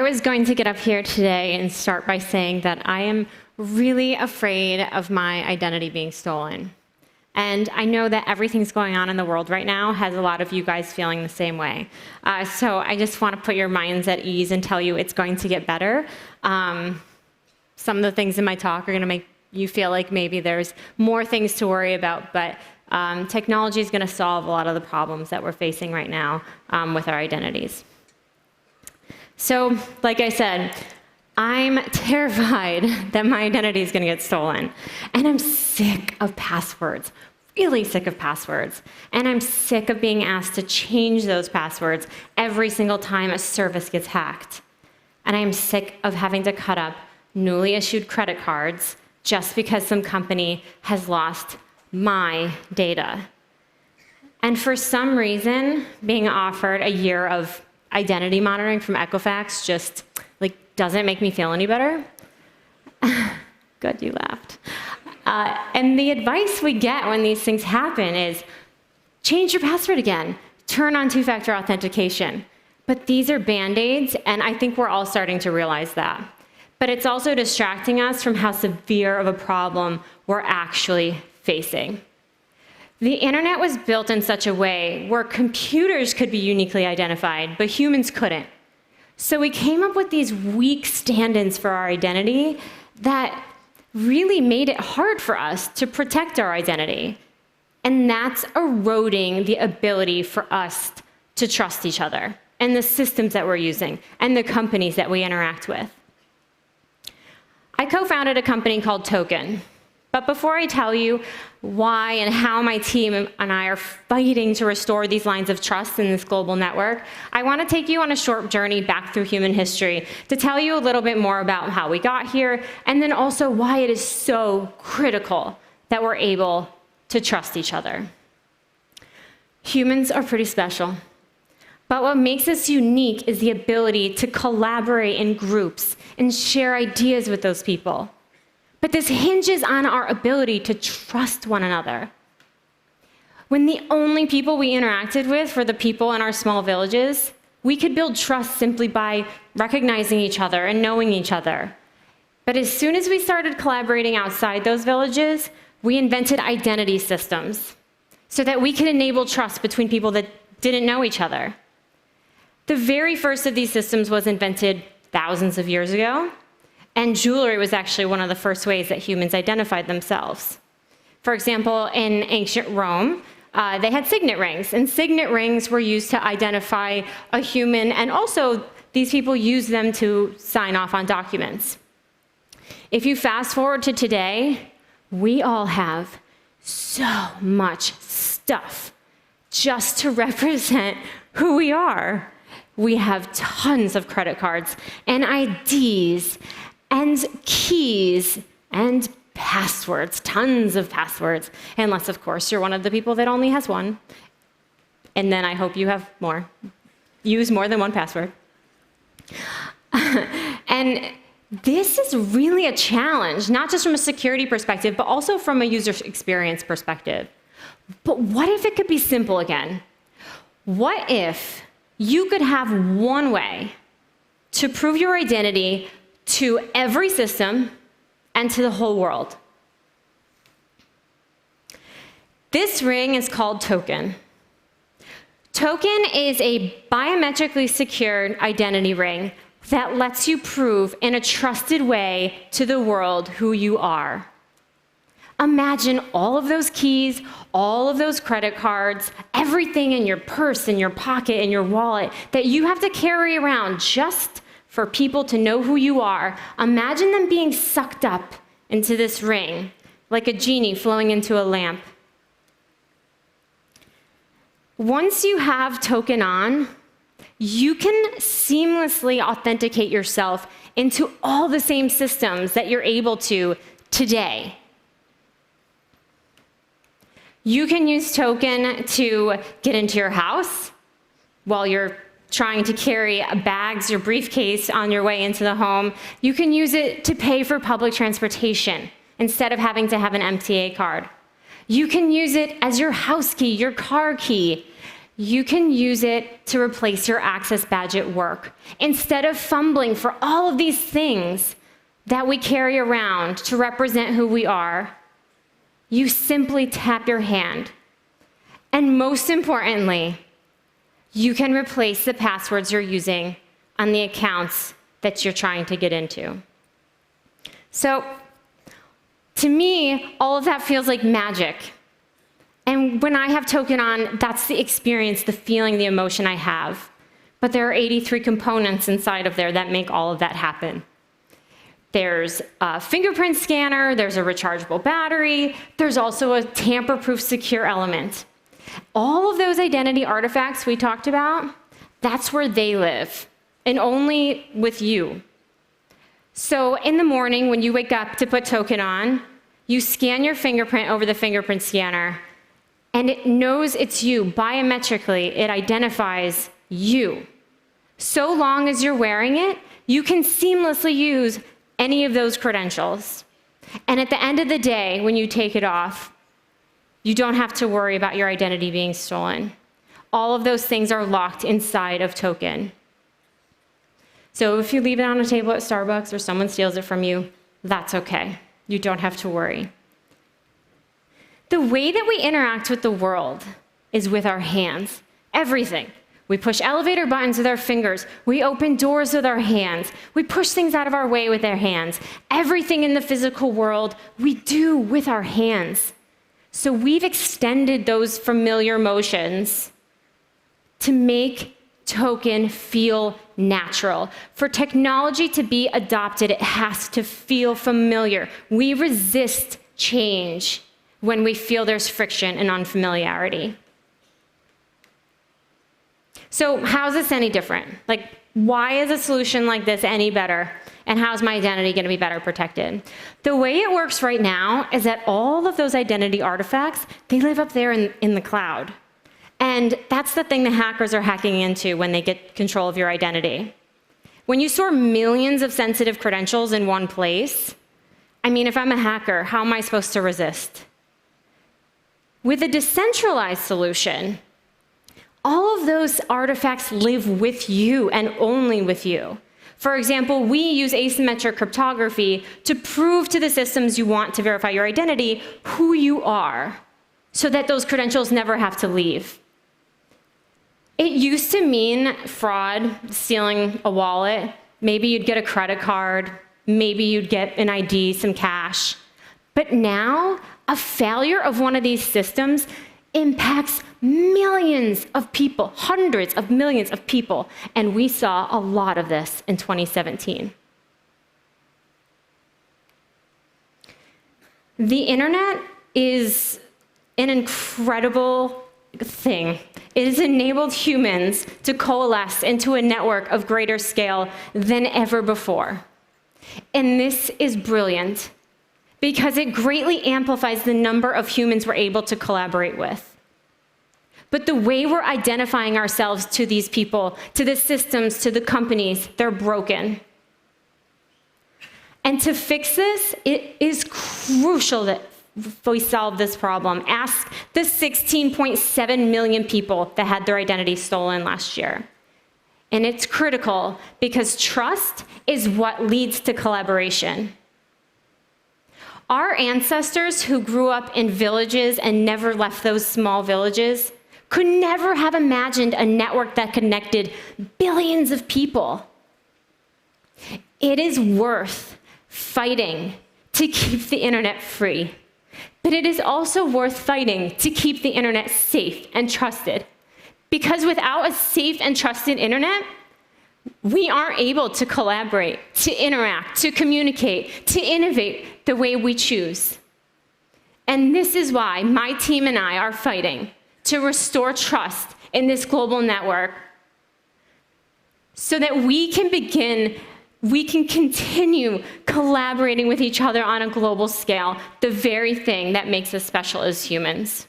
was going to get up here today and start by saying that I am really afraid of my identity being stolen. And I know that everything's going on in the world right now has a lot of you guys feeling the same way. So I just want to put your minds at ease and tell you it's going to get better. Some of the things in my talk are going to make you feel like maybe there's more things to worry about, but technology is going to solve a lot of the problems that we're facing right now with our identities. So, like I said, I'm terrified that my identity is going to get stolen. And I'm sick of passwords, really sick of passwords. And I'm sick of being asked to change those passwords every single time a service gets hacked. And I'm sick of having to cut up newly issued credit cards just because some company has lost my data. And for some reason, being offered a year of identity monitoring from Equifax just doesn't make me feel any better. Good, you laughed. And the advice we get when these things happen is change your password again, turn on two-factor authentication. But these are Band-Aids, and I think we're all starting to realize that. But it's also distracting us from how severe of a problem we're actually facing. The internet was built in such a way where computers could be uniquely identified, but humans couldn't. So we came up with these weak stand-ins for our identity that really made it hard for us to protect our identity. And that's eroding the ability for us to trust each other and the systems that we're using and the companies that we interact with. I co-founded a company called Token. But before I tell you why and how my team and I are fighting to restore these lines of trust in this global network, I want to take you on a short journey back through human history to tell you a little bit more about how we got here, and then also why it is so critical that we're able to trust each other. Humans are pretty special. But what makes us unique is the ability to collaborate in groups and share ideas with those people. But this hinges on our ability to trust one another. When the only people we interacted with were the people in our small villages, we could build trust simply by recognizing each other and knowing each other. But as soon as we started collaborating outside those villages, we invented identity systems so that we could enable trust between people that didn't know each other. The very first of these systems was invented thousands of years ago. And jewelry was actually one of the first ways that humans identified themselves. For example, in ancient Rome, they had signet rings. And signet rings were used to identify a human, and also these people used them to sign off on documents. If you fast forward to today, we all have so much stuff just to represent who we are. We have tons of credit cards and IDs and keys and passwords, tons of passwords, unless, of course, you're one of the people that only has one. And then I hope you have more. Use more than one password. And this is really a challenge, not just from a security perspective, but also from a user experience perspective. But what if it could be simple again? What if you could have one way to prove your identity to every system and to the whole world? This ring is called Token. Token is a biometrically secured identity ring that lets you prove in a trusted way to the world who you are. Imagine all of those keys, all of those credit cards, everything in your purse, in your pocket, in your wallet that you have to carry around just for people to know who you are. Imagine them being sucked up into this ring, like a genie flowing into a lamp. Once you have Token on, you can seamlessly authenticate yourself into all the same systems that you're able to today. You can use Token to get into your house while you're trying to carry bags or briefcase on your way into the home. You can use it to pay for public transportation instead of having to have an MTA card. You can use it as your house key, your car key. you can use it to replace your access badge at work. Instead of fumbling for all of these things that we carry around to represent who we are, you simply tap your hand. And most importantly, you can replace the passwords you're using on the accounts that you're trying to get into. So, to me, all of that feels like magic. And when I have Token on, that's the experience, the feeling, the emotion I have. But there are 83 components inside of there that make all of that happen. There's a fingerprint scanner, there's a rechargeable battery, there's also a tamper-proof secure element. All of those identity artifacts we talked about, that's where they live, and only with you. So in the morning, when you wake up to put Token on, you scan your fingerprint over the fingerprint scanner, and it knows it's you. Biometrically, it identifies you. So long as you're wearing it, you can seamlessly use any of those credentials. And at the end of the day, when you take it off, you don't have to worry about your identity being stolen. All of those things are locked inside of Token. So if you leave it on a table at Starbucks or someone steals it from you, that's okay. You don't have to worry. The way that we interact with the world is with our hands. Everything. We push elevator buttons with our fingers. We open doors with our hands. We push things out of our way with our hands. Everything in the physical world we do with our hands. So we've extended those familiar motions to make Token feel natural. For technology to be adopted, it has to feel familiar. We resist change when we feel there's friction and unfamiliarity. So how is this any different? Like, why is a solution like this any better? And how's my identity going to be better protected? The way it works right now is that all of those identity artifacts, they live up there in the cloud. And that's the thing the hackers are hacking into when they get control of your identity. When you store millions of sensitive credentials in one place, I mean, if I'm a hacker, how am I supposed to resist? With a decentralized solution, all of those artifacts live with you and only with you. For example, we use asymmetric cryptography to prove to the systems you want to verify your identity who you are, so that those credentials never have to leave. It used to mean fraud, stealing a wallet. Maybe you'd get a credit card. Maybe you'd get an ID, some cash. But now, a failure of one of these systems impacts millions of people, hundreds of millions of people, and we saw a lot of this in 2017. The internet is an incredible thing. It has enabled humans to coalesce into a network of greater scale than ever before. And this is brilliant because it greatly amplifies the number of humans we're able to collaborate with. But the way we're identifying ourselves to these people, to the systems, to the companies, they're broken. And to fix this, it is crucial that we solve this problem. Ask the 16.7 million people that had their identity stolen last year. And it's critical because trust is what leads to collaboration. Our ancestors who grew up in villages and never left those small villages could never have imagined a network that connected billions of people. It is worth fighting to keep the internet free, but it is also worth fighting to keep the internet safe and trusted. Because without a safe and trusted internet, we aren't able to collaborate, to interact, to communicate, to innovate the way we choose. And this is why my team and I are fighting to restore trust in this global network so that we can continue collaborating with each other on a global scale, the very thing that makes us special as humans.